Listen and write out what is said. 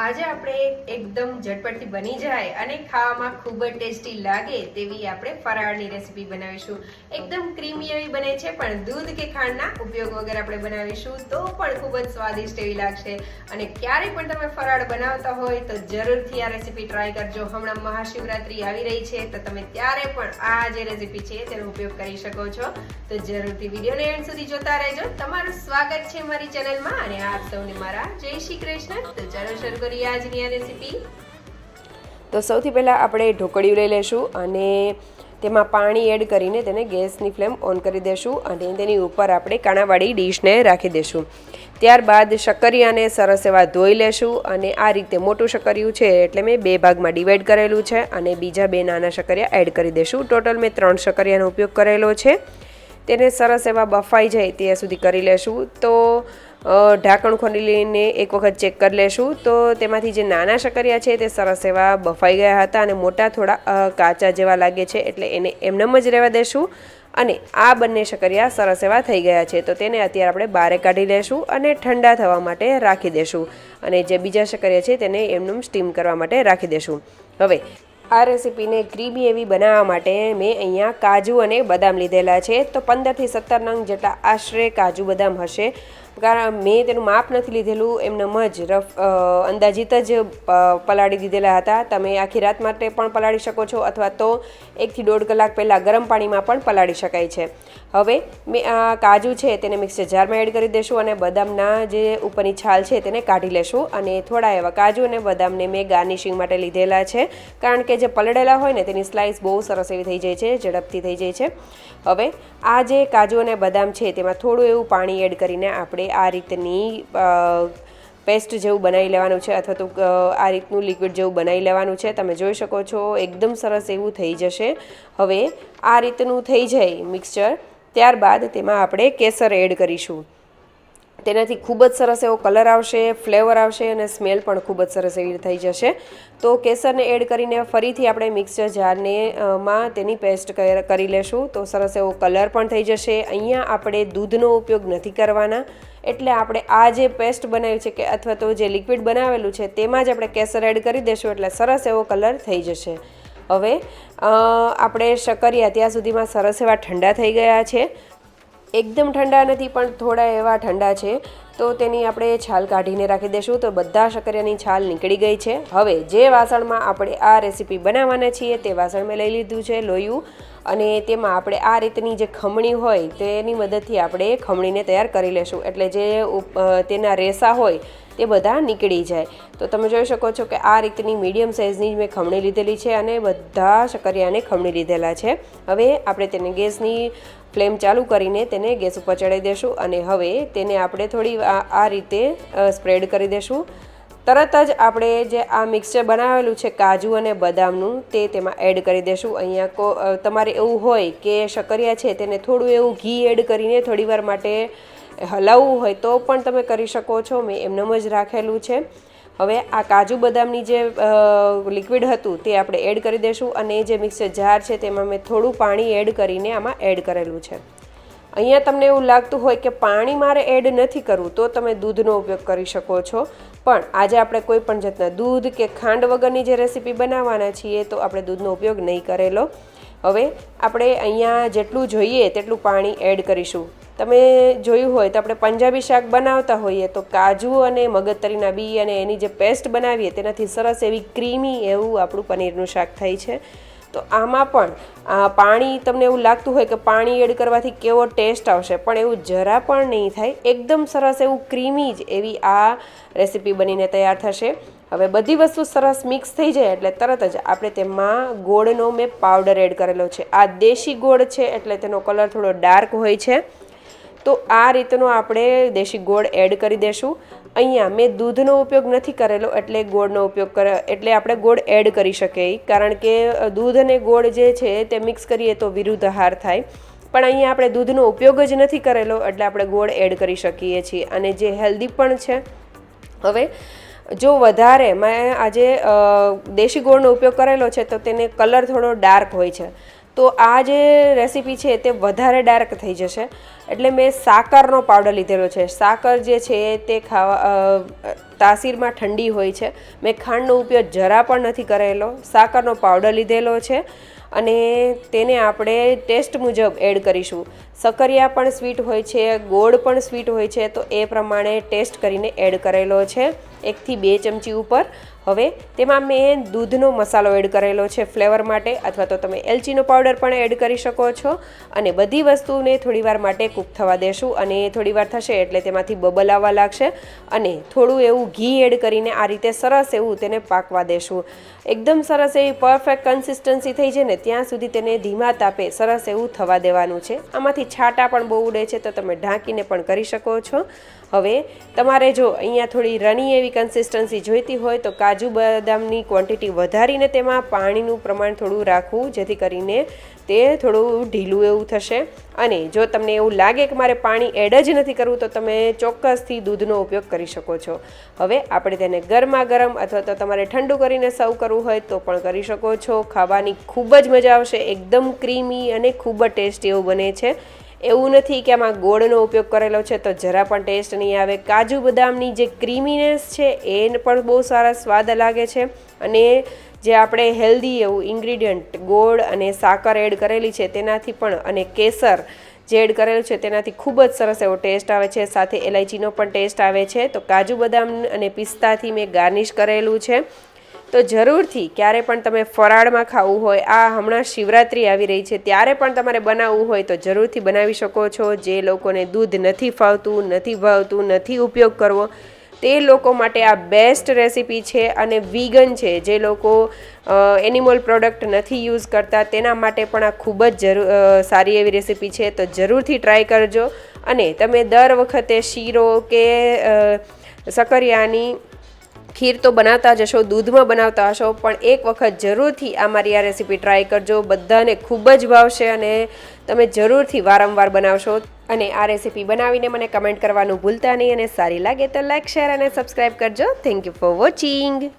આજે આપણે એકદમ ઝટપટથી બની જાય અને ખાવામાં ખૂબ જ ટેસ્ટી લાગે તેવી આપણે ફરાળની રેસીપી બનાવીશું. એકદમ ક્રીમી એવી બને છે, પણ દૂધ કે ખાંડના ઉપયોગ વગર આપણે બનાવીશું તો પણ ખૂબ જ સ્વાદિષ્ટ એવી લાગશે. અને ક્યારેય પણ તમે ફરાળ બનાવતા હોય તો જરૂરથી આ રેસીપી ટ્રાય કરજો. હમણાં મહાશિવરાત્રી આવી રહી છે તો તમે ત્યારે પણ આ જે રેસીપી છે તેનો ઉપયોગ કરી શકો છો. તો જરૂરથી વિડીયોને એન્ડ સુધી જોતા રહેજો. તમારું સ્વાગત છે મારી ચેનલમાં અને આપ સૌને મારા જય શ્રી કૃષ્ણ. તો ચાલો શરૂ કરીએ આજની આ રેસીપી. તો સૌથી પહેલાં આપણે ઢોકળિયું લઈ લેશું અને તેમાં પાણી એડ કરીને તેને ગેસની ફ્લેમ ઓન કરી દેશું અને તેની ઉપર આપણે કાણાવાળી ડીશને રાખી દેશું. ત્યારબાદ શક્કરિયાને સરસ એવા ધોઈ લેશું અને આ રીતે મોટું શક્કરિયું છે એટલે મેં 2 ભાગમાં ડિવાઈડ કરેલું છે અને બીજા 2 નાના શક્કરિયા એડ કરી દેશું. ટોટલ મેં 3 શક્કરિયાનો ઉપયોગ કરેલો છે. તેને સરસ એવા બફાઈ જાય ત્યાં સુધી કરી લેશું. તો ઢાંકણ ખોલીને એક વખત ચેક કરી લેશું તો તેમાંથી જે નાના શક્કરિયા છે તે સરસ એવા બફાઈ ગયા હતા અને મોટા થોડા કાચા જેવા લાગે છે એટલે એને એમનેમ જ રહેવા દેશું. અને આ બંને શક્કરિયા સરસ એવા થઈ ગયા છે તો તેને અત્યારે આપણે બહાર કાઢી લેશું અને ઠંડા થવા માટે રાખી દેશું. અને જે બીજા શક્કરિયા છે તેને એમનેમ સ્ટીમ કરવા માટે રાખી દેશું. હવે આ રેસીપીને ક્રીમી એવી બનાવવા માટે મેં અહીંયા કાજુ અને બદામ લીધેલા છે. તો 15થી 17 નંગ જેટલા આશરે કાજુ બદામ હશે. કારણ મેં તેનું માપ નથી લીધેલું, એમનેમ જ રફ અંદાજિત જ પલાળી દીધેલા હતા. તમે આખી રાત માટે પણ પલાળી શકો છો અથવા તો 1 થી 1.5 કલાક પહેલાં ગરમ પાણીમાં પણ પલાળી શકાય છે. હવે મેં આ કાજુ છે તેને મિક્સર જારમાં એડ કરી દઈશું અને બદામના જે ઉપરની છાલ છે તેને કાઢી લેશું. અને થોડા એવા કાજુ અને બદામને મેં ગાર્નિશિંગ માટે લીધેલા છે કારણ કે જે પલળેલા હોય ને તેની સ્લાઇસ બહુ સરસ એવી થઈ જાય છે, ઝડપથી થઈ જાય છે. હવે આ જે કાજુ અને બદામ છે તેમાં થોડું એવું પાણી એડ કરીને આપણે આ રીતની પેસ્ટ જેવું બનાવી લેવાનું છે અથવા તો આ રીતનું લિક્વિડ જેવું બનાવી લેવાનું છે. તમે જોઈ શકો છો એકદમ સરસ એવું થઈ જશે. હવે આ રીતનું થઈ જાય મિક્સચર, ત્યારબાદ તેમાં આપણે કેસર એડ કરીશું. તેનાથી ખૂબ જ સરસ એવો કલર આવશે, ફ્લેવર આવશે અને સ્મેલ પણ ખૂબ જ સરસ એવી થઈ જશે. તો કેસરને એડ કરીને ફરીથી આપણે મિક્સર જારને માં તેની પેસ્ટ કરી લેશું તો સરસ એવો કલર પણ થઈ જશે. અહીંયા આપણે દૂધનો ઉપયોગ નથી કરવાના એટલે આપણે આ જે પેસ્ટ બનાવી છે કે અથવા તો જે લિક્વિડ બનાવેલું છે તેમાં જ આપણે કેસર એડ કરી દઈશું એટલે સરસ એવો કલર થઈ જશે. હવે આપણે શક્કરિયા ત્યાં સુધીમાં સરસ એવા ઠંડા થઈ ગયા છે. એકદમ ઠંડા નથી પણ થોડા એવા ઠંડા છે તો તેની આપણે છાલ કાઢીને રાખી દઈશું. તો બધા શક્કરિયાની છાલ નીકળી ગઈ છે. હવે જે વાસણમાં આપણે આ રેસીપી બનાવવાના છીએ તે વાસણ મેં લઈ લીધું છે લોયું અને તેમાં આપણે આ રીતની જે ખમણી હોય તેની મદદથી આપણે ખમણીને તૈયાર કરી લેશું એટલે જે તેના રેસા હોય તે બધા નીકળી જાય. તો તમે જોઈ શકો છો કે આ રીતની મીડિયમ સાઇઝની મેં ખમણી લીધેલી છે અને બધા શક્કરિયાને ખમણી લીધેલા છે. હવે આપણે તેને ગેસની ફ્લેમ ચાલુ કરીને તેને ગેસ ઉપર ચડાવી દઈશું અને હવે તેને આપણે થોડી આ રીતે સ્પ્રેડ કરી દઈશું. તરત જ આપણે જે આ મિક્સચર બનાવેલું છે કાજુ અને બદામનું તે તેમાં એડ કરી દઈશું. અહીંયા તમારે એવું હોય કે શક્કરિયા છે તેને થોડું એવું ઘી એડ કરીને થોડીવાર માટે હલાવવું હોય તો પણ તમે કરી શકો છો. મેં એમનેમ જ રાખેલું છે. હવે આ કાજુ બદામની જે લિક્વિડ હતું તે આપણે એડ કરી દઈશું અને જે મિક્સર જાર છે તેમાં મેં થોડું પાણી એડ કરીને આમાં એડ કરેલું છે. અહીંયા તમને એવું લાગતું હોય કે પાણી મારે એડ નથી કરવું તો તમે દૂધનો ઉપયોગ કરી શકો છો. પણ આજે આપણે કોઈ પણ જાતના દૂધ કે ખાંડ વગરની જે રેસીપી બનાવવાના છીએ તો આપણે દૂધનો ઉપયોગ નહીં કરેલો. હવે આપણે અહીંયા જેટલું જોઈએ તેટલું પાણી એડ કરીશું. તમે જોયું હોય તો આપણે પંજાબી શાક બનાવતા હોઈએ તો કાજુ અને મગજતરીના બી અને એની જે પેસ્ટ બનાવીએ તેનાથી સરસ એવી ક્રીમી એવું આપણું પનીરનું શાક થાય છે. તો આમાં પણ પાણી તમને એવું લાગતું હોય કે પાણી એડ કરવાથી કેવો ટેસ્ટ આવશે, પણ એવું જરા પણ નહીં થાય. એકદમ સરસ એવું ક્રીમી જ એવી આ રેસીપી બનીને તૈયાર થશે. હવે બધી વસ્તુ સરસ મિક્સ થઈ જાય એટલે તરત જ આપણે તેમાં ગોળનો મેં પાવડર એડ કરેલો છે. આ દેશી ગોળ છે એટલે તેનો કલર થોડો ડાર્ક હોય છે. તો આ રીતનો આપણે દેશી ગોળ એડ કરી દઈશું. અહીંયા મેં દૂધનો ઉપયોગ નથી કરેલો એટલે ગોળનો ઉપયોગ એટલે આપણે ગોળ એડ કરી શકીએ કારણ કે દૂધ અને ગોળ જે છે તે મિક્સ કરીએ તો વિરુદ્ધ આહાર થાય. પણ અહીંયા આપણે દૂધનો ઉપયોગ જ નથી કરેલો એટલે આપણે ગોળ એડ કરી શકીએ છીએ અને જે હેલ્ધી પણ છે. હવે જો વધારે મેં આજે દેશી ગોળનો ઉપયોગ કરેલો છે તો તેને કલર થોડો ડાર્ક હોય છે તો આ જે રેસીપી છે તે વધારે ડાર્ક થઈ જશે. એટલે મેં સાકરનો પાવડર લીધેલો છે. સાકર જે છે તે તાસીરમાં ઠંડી હોય છે. મેં ખાંડનો ઉપયોગ જરા પણ નથી કરેલો. સાકરનો પાવડર લીધેલો છે અને તેને આપણે ટેસ્ટ મુજબ એડ કરીશું. સકરિયા પણ સ્વીટ હોય છે, ગોળ પણ સ્વીટ હોય છે, તો એ પ્રમાણે ટેસ્ટ કરીને એડ કરેલો છે 1 થી 2 ચમચી ઉપર. હવે તેમાં મેં દૂધનો મસાલો એડ કરેલો છે ફ્લેવર માટે, અથવા તો તમે એલચીનો પાવડર પણ એડ કરી શકો છો. અને બધી વસ્તુને થોડીવાર માટે કૂક થવા દેશું. અને થોડીવાર થશે એટલે તેમાંથી બબલ આવવા લાગશે અને થોડું એવું ઘી એડ કરીને આ રીતે સરસ એવું તેને પાકવા દેશું. એકદમ સરસ એવી પરફેક્ટ કન્સિસ્ટન્સી થઈ જાય ને ત્યાં સુધી તેને ધીમા તાપે સરસ એવું થવા દેવાનું છે. આમાંથી છાંટા પણ બહુ ઉડે છે તો તમે ઢાંકીને પણ કરી શકો છો. હવે તમારે જો અહીંયા થોડી રની એવી કન્સિસ્ટન્સી જોઈતી હોય તો કાજુ બદામની ક્વોન્ટિટી વધારીને તેમાં પાણીનું પ્રમાણ થોડું રાખવું, જેથી કરીને તે થોડું ઢીલું એવું થશે. અને જો તમને એવું લાગે કે મારે પાણી એડ જ નથી કરવું તો તમે ચોક્કસથી દૂધનો ઉપયોગ કરી શકો છો. હવે આપણે તેને ગરમા ગરમ અથવા તો તમારે ઠંડુ કરીને સર્વ કરવું હોય તો પણ કરી શકો છો. ખાવાની ખૂબ જ મજા આવશે. એકદમ ક્રીમી અને ખૂબ જ ટેસ્ટી એવું બને છે. એવું નથી કે આમાં ગોળનો ઉપયોગ કરેલો છે તો જરા પણ ટેસ્ટ નહીં આવે. કાજુ બદામની જે ક્રીમીનેસ છે એને પણ બહુ સારા સ્વાદ લાગે છે. અને જે આપણે હેલ્ધી એવું ઇન્ગ્રીડિયન્ટ ગોળ અને સાકર એડ કરેલી છે તેનાથી પણ, અને કેસર જે એડ કરેલું છે તેનાથી ખૂબ જ સરસ એવો ટેસ્ટ આવે છે. સાથે એલાયચીનો પણ ટેસ્ટ આવે છે. તો કાજુ બદામ અને પિસ્તાથી મેં ગાર્નિશ કરેલું છે. તો જરૂરથી ક્યારે પણ તમે ફરાળમાં ખાવું હોય, આ હમણાં શિવરાત્રિ આવી રહી છે ત્યારે પણ તમારે બનાવવું હોય તો જરૂરથી બનાવી શકો છો. જે લોકોને દૂધ નથી ભાવતું, નથી ઉપયોગ કરવો તે લોકો માટે આ બેસ્ટ રેસીપી છે. અને વીગન છે, જે લોકો એનિમલ પ્રોડક્ટ નથી યુઝ કરતા તેના માટે પણ આ ખૂબ જ સારી એવી રેસીપી છે. તો જરૂરથી ટ્રાય કરજો. અને તમે દર વખતે શીરો કે સકરિયાની ખીર તો બનાવતા જ હશો, દૂધમાં બનાવતા હશો, પણ એક વખત જરૂરથી આ મારી આ રેસીપી ટ્રાય કરજો. બધાને ખૂબ જ ભાવશે અને તમે જરૂરથી વારંવાર બનાવશો. અને આ રેસીપી બનાવીને મને કમેન્ટ કરવાનું ભૂલતા નહીં. અને સારી લાગે તો લાઇક, શેર અને સબસ્ક્રાઈબ કરજો. Thank you for watching.